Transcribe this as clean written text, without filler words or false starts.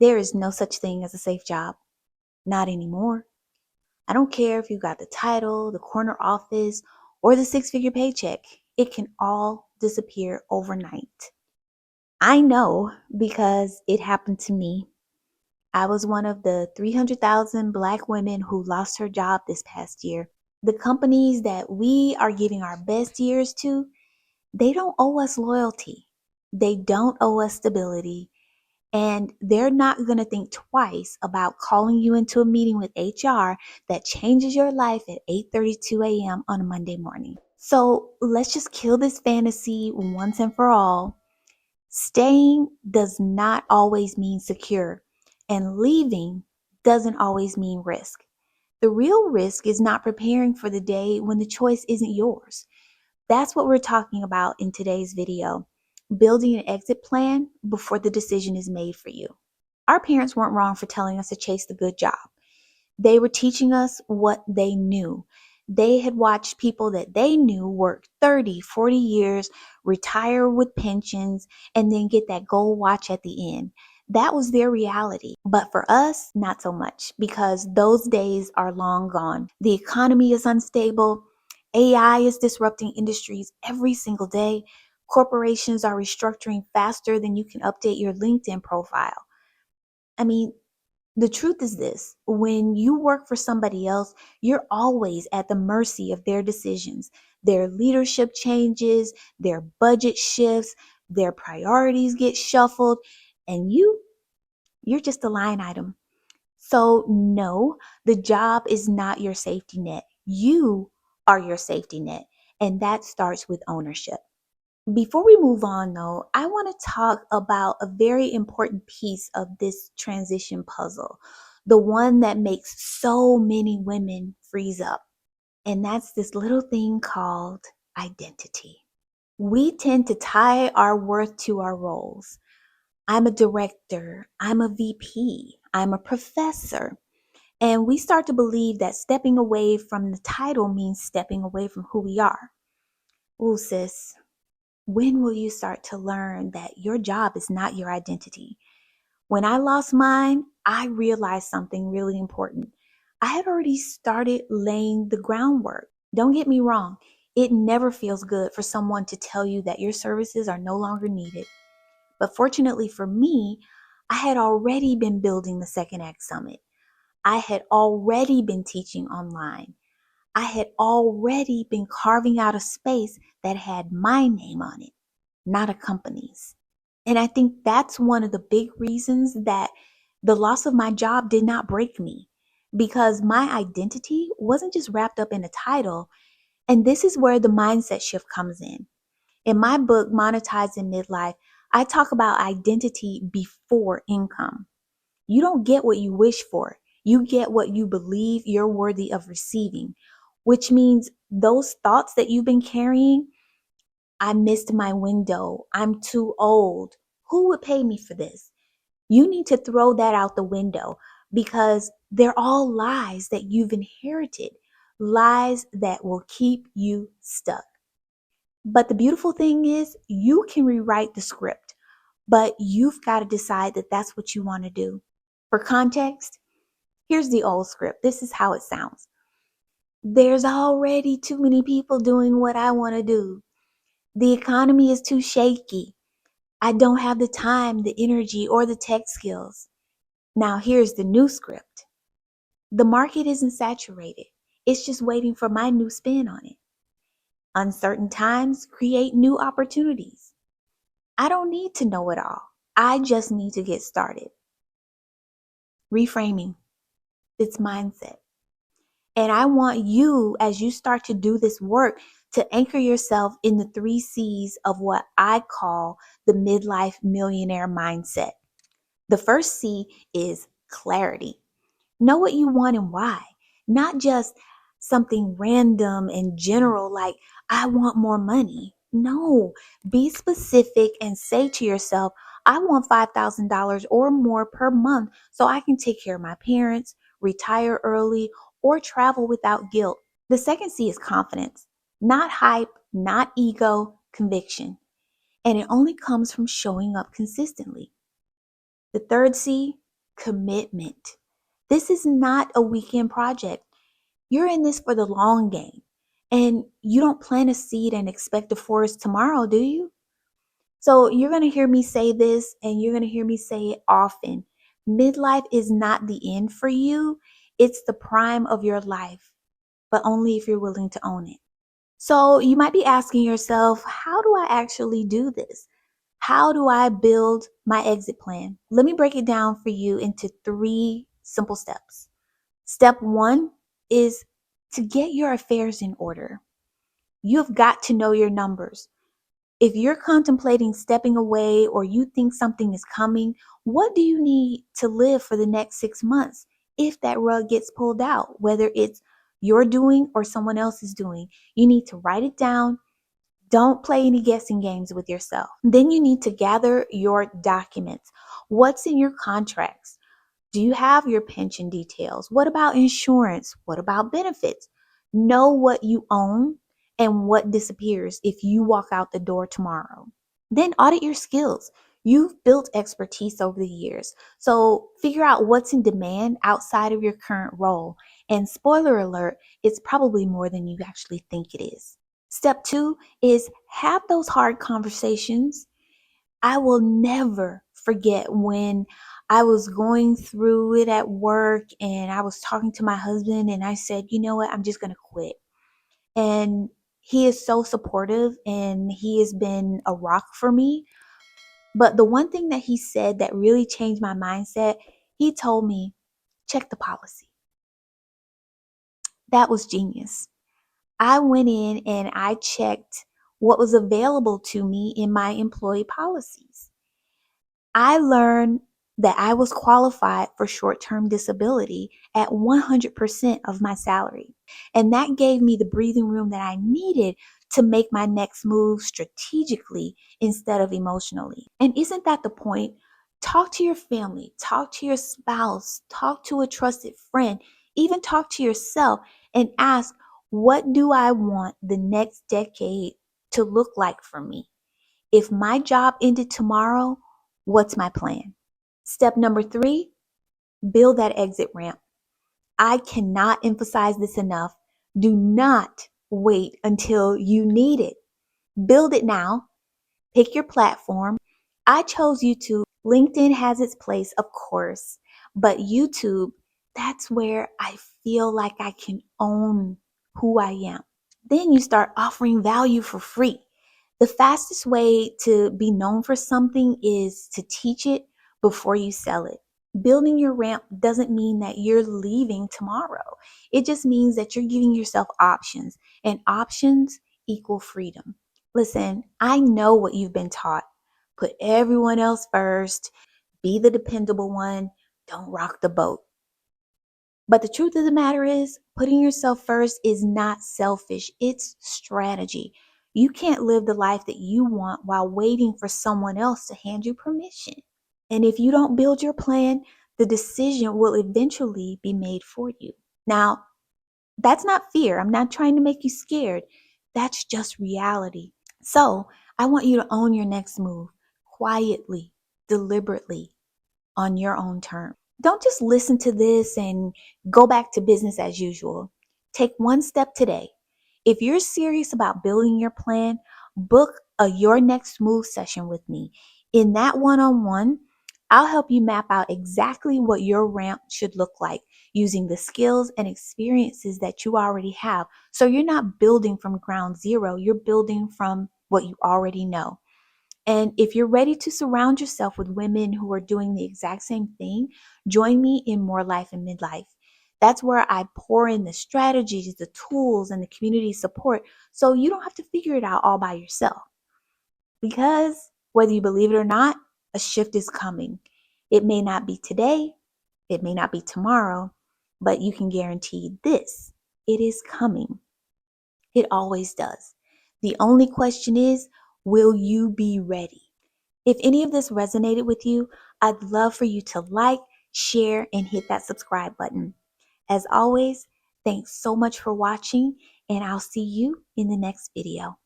There is no such thing as a safe job. Not anymore. I don't care if you got the title, the corner office, or the six-figure paycheck. It can all disappear overnight. I know because it happened to me. I was one of the 300,000 Black women who lost her job this past year. The companies that we are giving our best years to, they don't owe us loyalty. They don't owe us stability. And they're not going to think twice about calling you into a meeting with HR that changes your life at 8:32 a.m. on a Monday morning. So let's just kill this fantasy once and for all. Staying does not always mean secure, and leaving doesn't always mean risk. The real risk is not preparing for the day when the choice isn't yours. That's what we're talking about in today's video. Building an exit plan before the decision is made for you. Our parents weren't wrong for telling us to chase the good job. They were teaching us what they knew. They had watched people that they knew work 30, 40 years, retire with pensions, and then get that gold watch at the end. That was their reality. But for us, not so much, because those days are long gone. The economy is unstable. AI is disrupting industries every single day. Corporations are restructuring faster than you can update your LinkedIn profile. I mean, the truth is this: when you work for somebody else, you're always at the mercy of their decisions, their leadership changes, their budget shifts, their priorities get shuffled, and you're just a line item. So, no, the job is not your safety net. You are your safety net, and that starts with ownership. Before we move on, though, I want to talk about a very important piece of this transition puzzle, the one that makes so many women freeze up. And that's this little thing called identity. We tend to tie our worth to our roles. I'm a director, I'm a VP, I'm a professor. And we start to believe that stepping away from the title means stepping away from who we are. Ooh, sis, when will you start to learn that your job is not your identity? When I lost mine, I realized something really important. I had already started laying the groundwork. Don't get me wrong, it never feels good for someone to tell you that your services are no longer needed. But fortunately for me, I had already been building the Second Act Summit. I had already been teaching online. I had already been carving out a space that had my name on it, not a company's. And I think that's one of the big reasons that the loss of my job did not break me, because my identity wasn't just wrapped up in a title. And this is where the mindset shift comes in. In my book, Monetizing Midlife, I talk about identity before income. You don't get what you wish for. You get what you believe you're worthy of receiving, which means those thoughts that you've been carrying: I missed my window, I'm too old, who would pay me for this? You need to throw that out the window, because they're all lies that you've inherited, lies that will keep you stuck. But the beautiful thing is, you can rewrite the script, but you've got to decide that that's what you want to do. For context, here's the old script. This is how it sounds. There's already too many people doing what I want to do. The economy is too shaky. I don't have the time, the energy, or the tech skills. Now here's the new script. The market isn't saturated. It's just waiting for my new spin on it. Uncertain times create new opportunities. I don't need to know it all. I just need to get started. Reframing. It's mindset. And I want you, as you start to do this work, to anchor yourself in the 3 C's of what I call the midlife millionaire mindset. The first C is clarity. Know what you want and why, not just something random and general like, I want more money. No, be specific and say to yourself, I want $5,000 or more per month so I can take care of my parents, retire early, or travel without guilt. The second C is confidence, not hype, not ego, conviction. And it only comes from showing up consistently. The third C, commitment. This is not a weekend project. You're in this for the long game. And you don't plant a seed and expect a forest tomorrow, do you? So you're going to hear me say this and you're going to hear me say it often. Midlife is not the end for you. It's the prime of your life, but only if you're willing to own it. So you might be asking yourself, how do I actually do this? How do I build my exit plan? Let me break it down for you into 3 simple steps. Step 1 is to get your affairs in order. You've got to know your numbers. If you're contemplating stepping away or you think something is coming, what do you need to live for the next 6 months if that rug gets pulled out, whether it's your doing or someone else is doing? You need to write it down. Don't play any guessing games with yourself. Then you need to gather your documents. What's in your contracts? Do you have your pension details? What about insurance? What about benefits? Know what you own and what disappears if you walk out the door tomorrow. Then audit your skills. You've built expertise over the years, so figure out what's in demand outside of your current role. And spoiler alert, it's probably more than you actually think it is. Step 2 is have those hard conversations. I will never forget when I was going through it at work and I was talking to my husband and I said, you know what, I'm just going to quit. And he is so supportive and he has been a rock for me. But the one thing that he said that really changed my mindset, he told me, check the policy. That was genius. I went in and I checked what was available to me in my employee policies. I learned that I was qualified for short-term disability at 100% of my salary. And that gave me the breathing room that I needed to make my next move strategically instead of emotionally. And isn't that the point? Talk to your family, talk to your spouse, talk to a trusted friend, even talk to yourself and ask, what do I want the next decade to look like for me? If my job ended tomorrow, what's my plan? Step number 3, build that exit ramp. I cannot emphasize this enough. Do not wait until you need it. Build it now. Pick your platform. I chose YouTube. LinkedIn has its place, of course, but YouTube, that's where I feel like I can own who I am. Then you start offering value for free. The fastest way to be known for something is to teach it before you sell it. Building your ramp doesn't mean that you're leaving tomorrow. It just means that you're giving yourself options, and options equal freedom. Listen, I know what you've been taught. Put everyone else first, be the dependable one, don't rock the boat. But the truth of the matter is, putting yourself first is not selfish, it's strategy. You can't live the life that you want while waiting for someone else to hand you permission. And if you don't build your plan, the decision will eventually be made for you. Now, that's not fear. I'm not trying to make you scared. That's just reality. So, I want you to own your next move quietly, deliberately, on your own terms. Don't just listen to this and go back to business as usual. Take one step today. If you're serious about building your plan, book a Your Next Move session with me. In that one-on-one, I'll help you map out exactly what your ramp should look like using the skills and experiences that you already have. So you're not building from ground zero, you're building from what you already know. And if you're ready to surround yourself with women who are doing the exact same thing, join me in More Life and Midlife. That's where I pour in the strategies, the tools, and the community support so you don't have to figure it out all by yourself. Because whether you believe it or not, a shift is coming. It may not be today, it may not be tomorrow, but you can guarantee this: it is coming. It always does. The only question is, will you be ready? If any of this resonated with you, I'd love for you to like, share, and hit that subscribe button. As always, thanks so much for watching, and I'll see you in the next video.